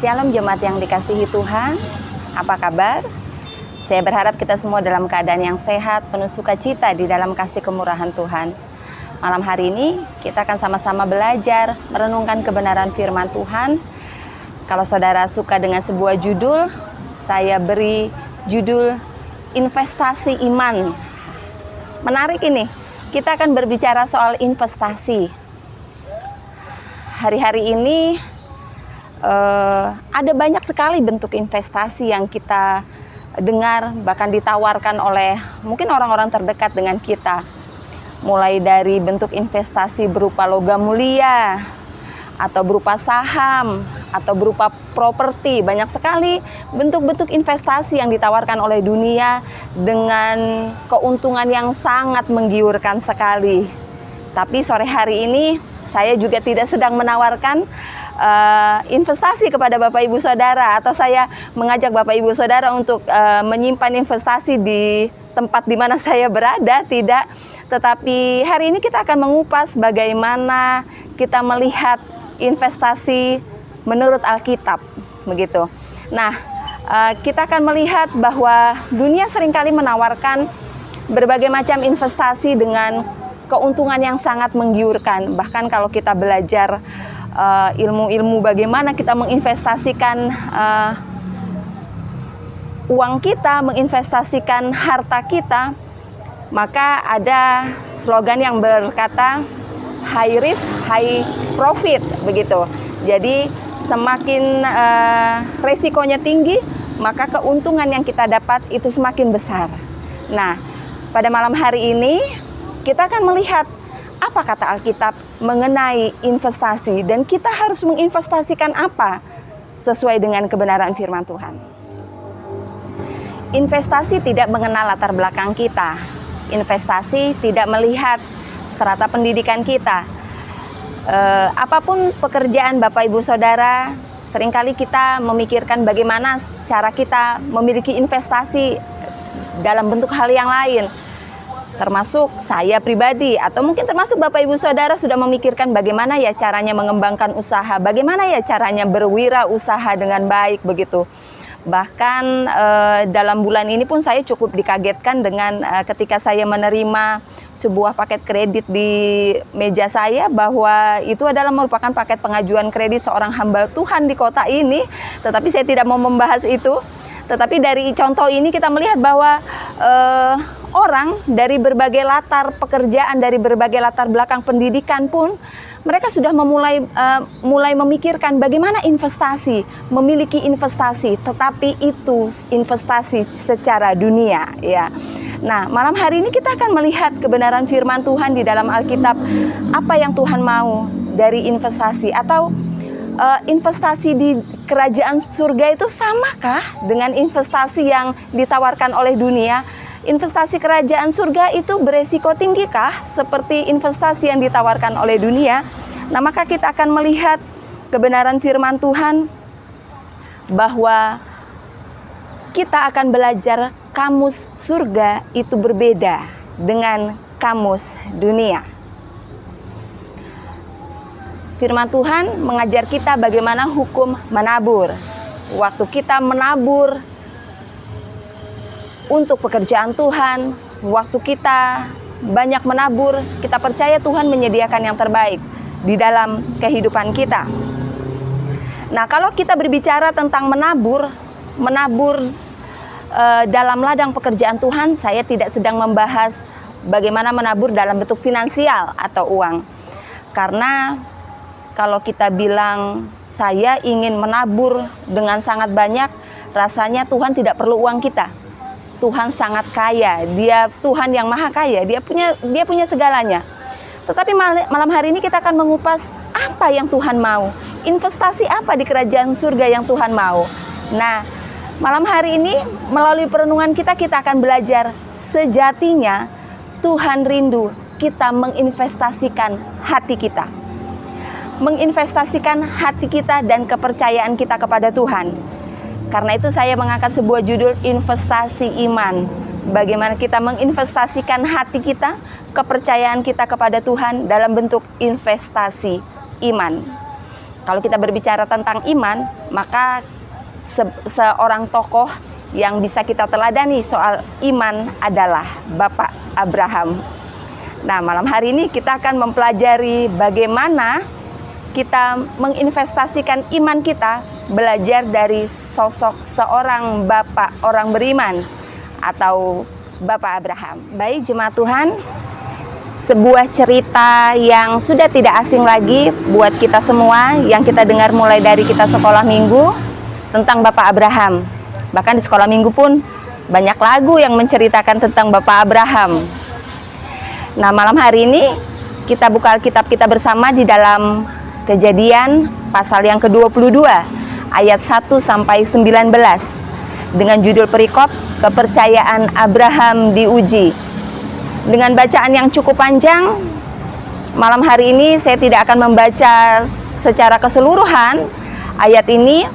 Shalom jemaat yang dikasihi Tuhan, apa kabar? Saya berharap kita semua dalam keadaan yang sehat, penuh sukacita di dalam kasih kemurahan Tuhan. Malam hari ini kita akan sama-sama belajar, merenungkan kebenaran firman Tuhan. Kalau saudara suka dengan sebuah judul, saya beri judul Investasi Iman. Menarik ini, kita akan berbicara soal investasi. Hari-hari ini ada banyak sekali bentuk investasi yang kita dengar, bahkan ditawarkan oleh mungkin orang-orang terdekat dengan kita. Mulai dari bentuk investasi berupa logam mulia, atau berupa saham, atau berupa properti. Banyak sekali bentuk-bentuk investasi yang ditawarkan oleh dunia dengan keuntungan yang sangat menggiurkan sekali. Tapi sore hari ini saya juga tidak sedang menawarkan investasi kepada Bapak Ibu Saudara, atau saya mengajak Bapak Ibu Saudara untuk menyimpan investasi di tempat di mana saya berada, tidak. Tetapi hari ini kita akan mengupas bagaimana kita melihat investasi menurut Alkitab, begitu. Nah, kita akan melihat bahwa dunia seringkali menawarkan berbagai macam investasi dengan keuntungan yang sangat menggiurkan. Bahkan kalau kita belajar ilmu-ilmu bagaimana kita menginvestasikan uang kita, menginvestasikan harta kita, maka ada slogan yang berkata high risk, high profit, begitu. Jadi semakin resikonya tinggi, maka keuntungan yang kita dapat itu semakin besar. Nah, pada malam hari ini kita akan melihat apa kata Alkitab mengenai investasi, dan kita harus menginvestasikan apa sesuai dengan kebenaran firman Tuhan. Investasi tidak mengenal latar belakang kita. Investasi tidak melihat strata pendidikan kita. Apapun pekerjaan Bapak Ibu Saudara, seringkali kita memikirkan bagaimana cara kita memiliki investasi dalam bentuk hal yang lain. Termasuk saya pribadi, atau mungkin termasuk Bapak Ibu Saudara sudah memikirkan bagaimana ya caranya mengembangkan usaha, bagaimana ya caranya berwirausaha dengan baik, begitu. Bahkan dalam bulan ini pun saya cukup dikagetkan dengan ketika saya menerima sebuah paket kredit di meja saya, bahwa itu adalah merupakan paket pengajuan kredit seorang hamba Tuhan di kota ini. Tetapi saya tidak mau membahas itu. Tetapi dari contoh ini kita melihat bahwa orang dari berbagai latar pekerjaan, dari berbagai latar belakang pendidikan pun, mereka sudah mulai memikirkan bagaimana investasi, memiliki investasi, tetapi itu investasi secara dunia, ya. Nah, malam hari ini kita akan melihat kebenaran firman Tuhan di dalam Alkitab, apa yang Tuhan mau dari investasi, atau investasi di kerajaan surga itu samakah dengan investasi yang ditawarkan oleh dunia? Investasi kerajaan surga itu beresiko tinggikah seperti investasi yang ditawarkan oleh dunia? Nah, maka kita akan melihat kebenaran firman Tuhan bahwa kita akan belajar kamus surga itu berbeda dengan kamus dunia. Firman Tuhan mengajar kita bagaimana hukum menabur. Waktu kita menabur untuk pekerjaan Tuhan, waktu kita banyak menabur, kita percaya Tuhan menyediakan yang terbaik di dalam kehidupan kita. Nah, kalau kita berbicara tentang menabur dalam ladang pekerjaan Tuhan, saya tidak sedang membahas bagaimana menabur dalam bentuk finansial atau uang. Karena kalau kita bilang saya ingin menabur dengan sangat banyak, rasanya Tuhan tidak perlu uang kita. Tuhan sangat kaya, Dia Tuhan yang maha kaya, Dia punya segalanya. Tetapi malam hari ini kita akan mengupas apa yang Tuhan mau, investasi apa di kerajaan surga yang Tuhan mau. Nah, malam hari ini melalui perenungan kita akan belajar sejatinya Tuhan rindu kita menginvestasikan hati kita. Menginvestasikan hati kita dan kepercayaan kita kepada Tuhan. Karena itu saya mengangkat sebuah judul investasi iman. Bagaimana kita menginvestasikan hati kita, kepercayaan kita kepada Tuhan dalam bentuk investasi iman. Kalau kita berbicara tentang iman, maka seorang tokoh yang bisa kita teladani soal iman adalah Bapak Abraham. Nah, malam hari ini kita akan mempelajari bagaimana kita menginvestasikan iman kita, belajar dari sosok seorang bapak orang beriman atau Bapak Abraham. Baik jemaat Tuhan, sebuah cerita yang sudah tidak asing lagi buat kita semua yang kita dengar mulai dari kita sekolah minggu tentang Bapak Abraham. Bahkan di sekolah minggu pun banyak lagu yang menceritakan tentang Bapak Abraham. Nah, malam hari ini kita buka Alkitab kita bersama di dalam Kejadian pasal yang ke-22 ayat 1 sampai 19 dengan judul perikop kepercayaan Abraham diuji. Dengan bacaan yang cukup panjang, malam hari ini saya tidak akan membaca secara keseluruhan ayat ini,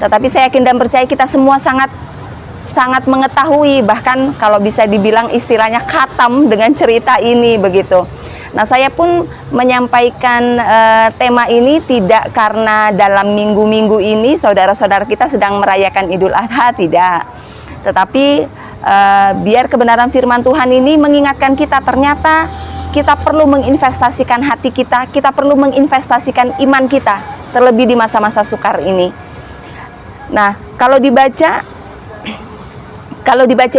tetapi saya yakin dan percaya kita semua sangat mengetahui, bahkan kalau bisa dibilang istilahnya khatam dengan cerita ini begitu. Nah, saya pun menyampaikan tema ini tidak karena dalam minggu-minggu ini saudara-saudara kita sedang merayakan Idul Adha, tidak. Tetapi biar kebenaran firman Tuhan ini mengingatkan kita, ternyata kita perlu menginvestasikan hati kita, kita perlu menginvestasikan iman kita, terlebih di masa-masa sukar ini. Nah, kalau dibaca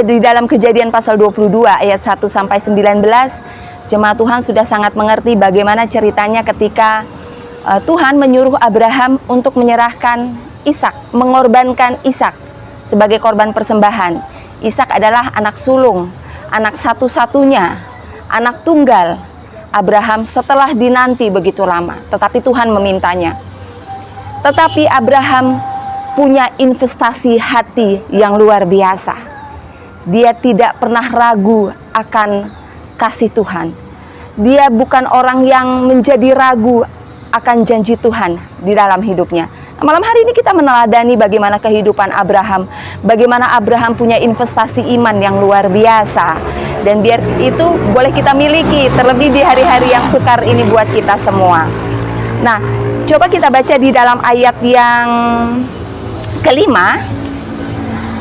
di dalam Kejadian pasal 22 ayat 1 sampai 19, jemaat Tuhan sudah sangat mengerti bagaimana ceritanya ketika Tuhan menyuruh Abraham untuk menyerahkan Ishak, mengorbankan Ishak sebagai korban persembahan. Ishak adalah anak sulung, anak satu-satunya, anak tunggal Abraham setelah dinanti begitu lama, tetapi Tuhan memintanya. Tetapi Abraham punya investasi hati yang luar biasa. Dia tidak pernah ragu akan kasih Tuhan. Dia bukan orang yang menjadi ragu akan janji Tuhan di dalam hidupnya. Nah, malam hari ini kita meneladani bagaimana kehidupan Abraham, bagaimana Abraham punya investasi iman yang luar biasa, dan biar itu boleh kita miliki terlebih di hari-hari yang sukar ini buat kita semua. Nah, coba kita baca di dalam ayat yang kelima.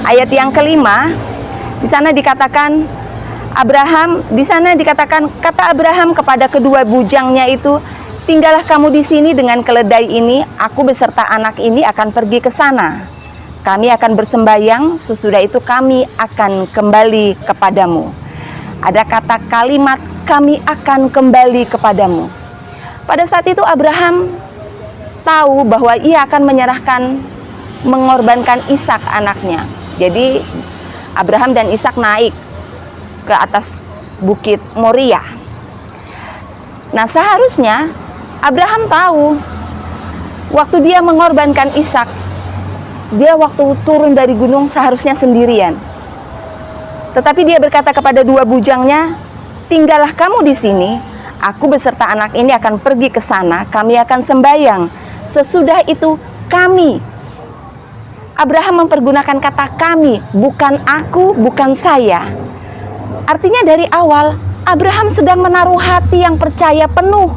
Ayat yang kelima, di sana dikatakan kata Abraham kepada kedua bujangnya itu, tinggallah kamu di sini dengan keledai ini, aku beserta anak ini akan pergi ke sana. Kami akan bersembayang, sesudah itu kami akan kembali kepadamu. Ada kata kalimat kami akan kembali kepadamu. Pada saat itu Abraham tahu bahwa ia akan mengorbankan Ishak anaknya. Jadi Abraham dan Ishak naik ke atas bukit Moria. Nah, seharusnya Abraham tahu waktu dia mengorbankan Ishak, dia waktu turun dari gunung seharusnya sendirian. Tetapi dia berkata kepada dua bujangnya, tinggallah kamu di sini, aku beserta anak ini akan pergi ke sana, kami akan sembayang. Sesudah itu kami. Abraham mempergunakan kata kami, bukan aku, bukan saya. Artinya dari awal Abraham sedang menaruh hati yang percaya penuh,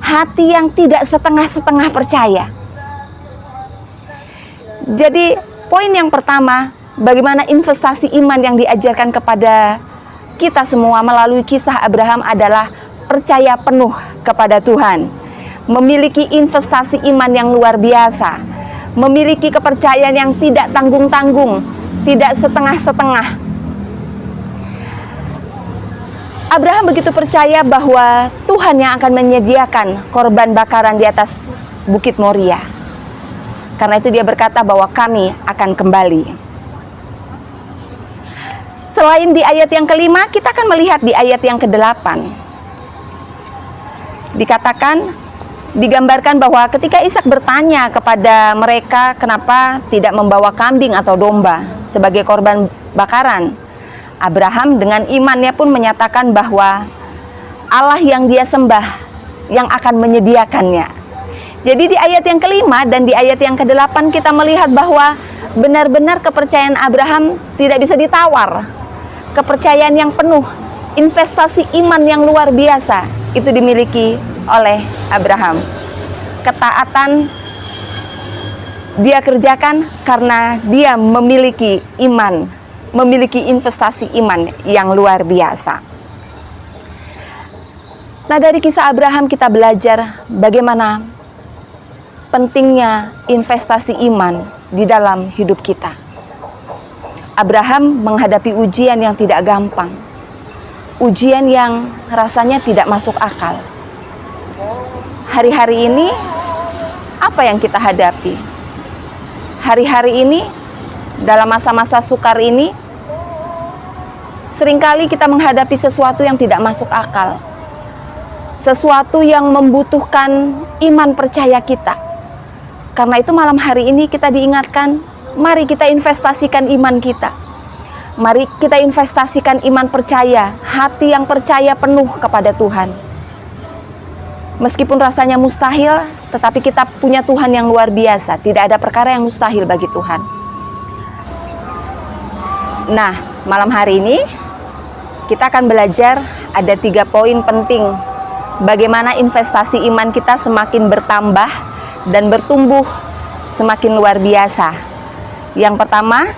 hati yang tidak setengah-setengah percaya. Jadi poin yang pertama, bagaimana investasi iman yang diajarkan kepada kita semua melalui kisah Abraham adalah percaya penuh kepada Tuhan, memiliki investasi iman yang luar biasa, memiliki kepercayaan yang tidak tanggung-tanggung, tidak setengah-setengah. Abraham begitu percaya bahwa Tuhan yang akan menyediakan korban bakaran di atas bukit Moria. Karena itu dia berkata bahwa kami akan kembali. Selain di ayat yang kelima, kita akan melihat di ayat yang ke-8. Digambarkan bahwa ketika Ishak bertanya kepada mereka kenapa tidak membawa kambing atau domba sebagai korban bakaran, Abraham dengan imannya pun menyatakan bahwa Allah yang dia sembah yang akan menyediakannya. Jadi di ayat yang kelima dan di ayat yang ke-8 kita melihat bahwa benar-benar kepercayaan Abraham tidak bisa ditawar. Kepercayaan yang penuh, investasi iman yang luar biasa itu dimiliki oleh Abraham. Ketaatan dia kerjakan karena dia memiliki iman, memiliki investasi iman yang luar biasa. Nah, dari kisah Abraham kita belajar bagaimana pentingnya investasi iman di dalam hidup kita. Abraham menghadapi ujian yang tidak gampang, ujian yang rasanya tidak masuk akal. Hari-hari ini apa yang kita hadapi? Hari-hari ini dalam masa-masa sukar ini seringkali kita menghadapi sesuatu yang tidak masuk akal, sesuatu yang membutuhkan iman percaya kita. Karena itu malam hari ini kita diingatkan, mari kita investasikan iman kita. Mari kita investasikan iman percaya, hati yang percaya penuh kepada Tuhan. Meskipun rasanya mustahil, tetapi kita punya Tuhan yang luar biasa. Tidak ada perkara yang mustahil bagi Tuhan. Nah, malam hari ini kita akan belajar ada 3 poin penting bagaimana investasi iman kita semakin bertambah dan bertumbuh semakin luar biasa. Yang pertama,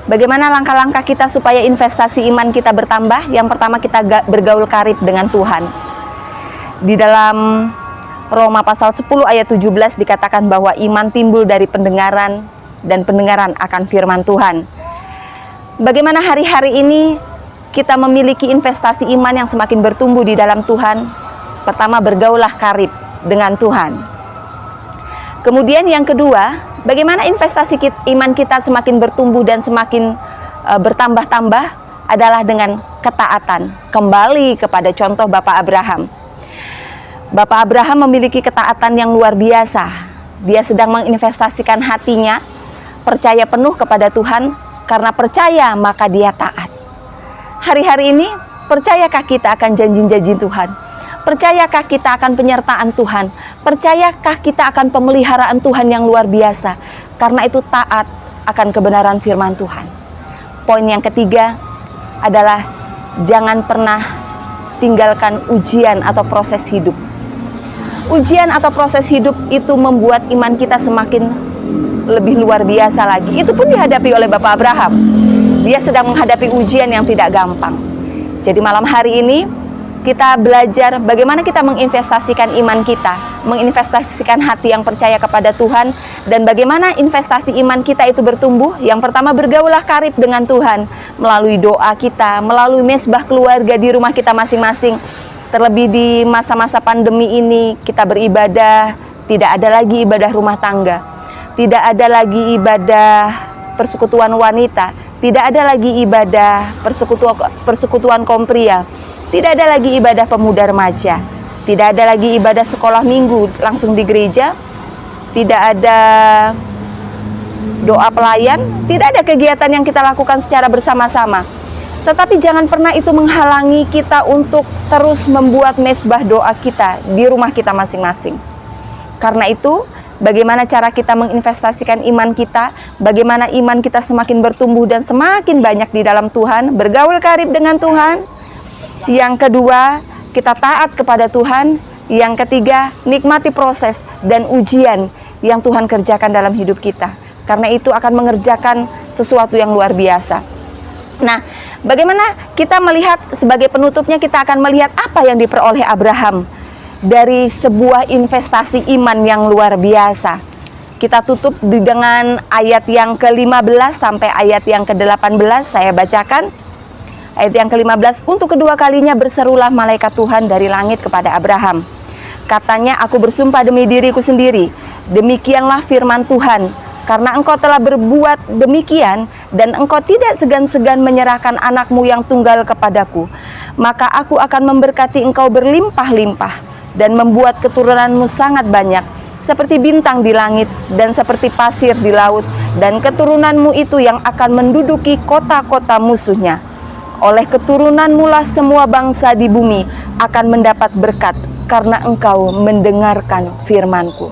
bagaimana langkah-langkah kita supaya investasi iman kita bertambah? Yang pertama, kita bergaul karib dengan Tuhan. Di dalam Roma pasal 10 ayat 17 dikatakan bahwa iman timbul dari pendengaran dan pendengaran akan firman Tuhan. Bagaimana hari-hari ini kita memiliki investasi iman yang semakin bertumbuh di dalam Tuhan? Pertama, bergaulah karib dengan Tuhan. Kemudian yang kedua, bagaimana investasi iman kita semakin bertumbuh dan semakin bertambah-tambah adalah dengan ketaatan. Kembali kepada contoh Bapak Abraham. Bapak Abraham memiliki ketaatan yang luar biasa. Dia sedang menginvestasikan hatinya, percaya penuh kepada Tuhan. Karena percaya maka dia taat. Hari-hari ini, percayakah kita akan janji-janji Tuhan? Percayakah kita akan penyertaan Tuhan? Percayakah kita akan pemeliharaan Tuhan yang luar biasa? Karena itu taat akan kebenaran firman Tuhan. Poin yang ketiga adalah jangan pernah tinggalkan ujian atau proses hidup. Ujian atau proses hidup itu membuat iman kita semakin lebih luar biasa lagi. Itu pun dihadapi oleh Bapak Abraham. Dia sedang menghadapi ujian yang tidak gampang. Jadi malam hari ini kita belajar bagaimana kita menginvestasikan iman kita, menginvestasikan hati yang percaya kepada Tuhan, dan bagaimana investasi iman kita itu bertumbuh. Yang pertama, bergaulah karib dengan Tuhan melalui doa kita, melalui mesbah keluarga di rumah kita masing-masing. Terlebih di masa-masa pandemi ini, kita beribadah, tidak ada lagi ibadah rumah tangga, tidak ada lagi ibadah persekutuan wanita, tidak ada lagi ibadah persekutuan kaum pria, tidak ada lagi ibadah pemuda remaja, tidak ada lagi ibadah sekolah minggu langsung di gereja, tidak ada doa pelayan, tidak ada kegiatan yang kita lakukan secara bersama-sama. Tetapi jangan pernah itu menghalangi kita untuk terus membuat mesbah doa kita di rumah kita masing-masing. Karena itu, bagaimana cara kita menginvestasikan iman kita, bagaimana iman kita semakin bertumbuh dan semakin banyak di dalam Tuhan, bergaul karib dengan Tuhan. Yang kedua, kita taat kepada Tuhan. Yang ketiga, nikmati proses dan ujian yang Tuhan kerjakan dalam hidup kita. Karena itu akan mengerjakan sesuatu yang luar biasa. Nah, bagaimana kita melihat sebagai penutupnya, kita akan melihat apa yang diperoleh Abraham dari sebuah investasi iman yang luar biasa. Kita tutup dengan ayat yang ke-15 sampai ayat yang ke-18. Saya bacakan ayat yang ke-15. Untuk kedua kalinya berserulah malaikat Tuhan dari langit kepada Abraham. Katanya, aku bersumpah demi diriku sendiri, demikianlah firman Tuhan, karena engkau telah berbuat demikian dan engkau tidak segan-segan menyerahkan anakmu yang tunggal kepadaku, maka aku akan memberkati engkau berlimpah-limpah dan membuat keturunanmu sangat banyak, seperti bintang di langit dan seperti pasir di laut, dan keturunanmu itu yang akan menduduki kota-kota musuhnya. Oleh keturunanmu lah semua bangsa di bumi akan mendapat berkat, karena engkau mendengarkan firmanku.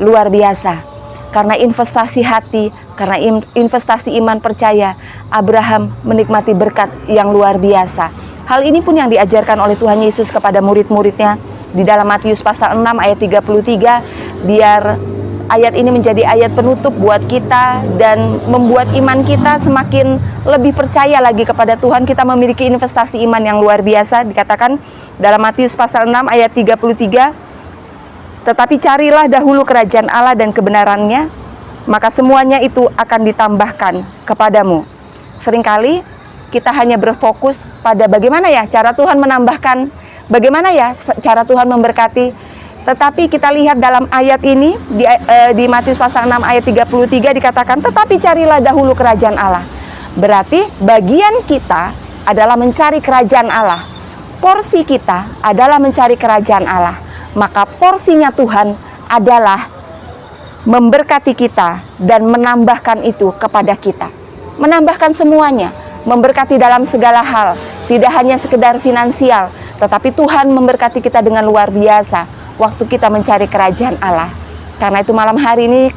Luar biasa. Karena investasi hati, karena investasi iman percaya, Abraham menikmati berkat yang luar biasa. Hal ini pun yang diajarkan oleh Tuhan Yesus kepada murid-muridnya di dalam Matius pasal 6 ayat 33, biar ayat ini menjadi ayat penutup buat kita dan membuat iman kita semakin lebih percaya lagi kepada Tuhan. Kita memiliki investasi iman yang luar biasa. Dikatakan dalam Matius pasal 6 ayat 33, tetapi carilah dahulu kerajaan Allah dan kebenarannya, maka semuanya itu akan ditambahkan kepadamu. Seringkali kita hanya berfokus pada bagaimana ya cara Tuhan menambahkan, bagaimana ya cara Tuhan memberkati. Tetapi kita lihat dalam ayat ini di Matius pasal 6 ayat 33 dikatakan, tetapi carilah dahulu kerajaan Allah. Berarti bagian kita adalah mencari kerajaan Allah. Porsi kita adalah mencari kerajaan Allah. Maka porsinya Tuhan adalah memberkati kita dan menambahkan itu kepada kita. Menambahkan semuanya, memberkati dalam segala hal, tidak hanya sekedar finansial, tetapi Tuhan memberkati kita dengan luar biasa waktu kita mencari kerajaan Allah. Karena itu malam hari ini,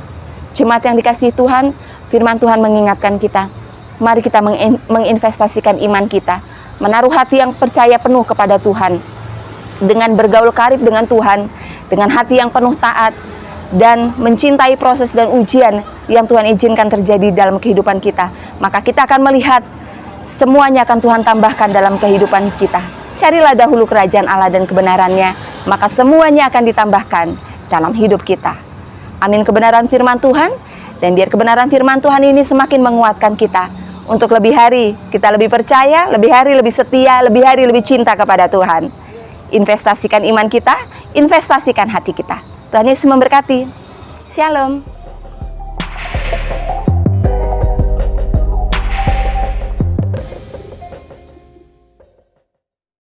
jemaat yang dikasihi Tuhan, firman Tuhan mengingatkan kita, mari kita menginvestasikan iman kita, menaruh hati yang percaya penuh kepada Tuhan, dengan bergaul karib dengan Tuhan, dengan hati yang penuh taat, dan mencintai proses dan ujian yang Tuhan izinkan terjadi dalam kehidupan kita. Maka kita akan melihat semuanya akan Tuhan tambahkan dalam kehidupan kita. Carilah dahulu kerajaan Allah dan kebenarannya, maka semuanya akan ditambahkan dalam hidup kita. Amin kebenaran firman Tuhan, dan biar kebenaran firman Tuhan ini semakin menguatkan kita untuk lebih hari kita lebih percaya, lebih hari lebih setia, lebih hari lebih cinta kepada Tuhan. Investasikan iman kita, investasikan hati kita. Tuhan Yesus memberkati. Shalom.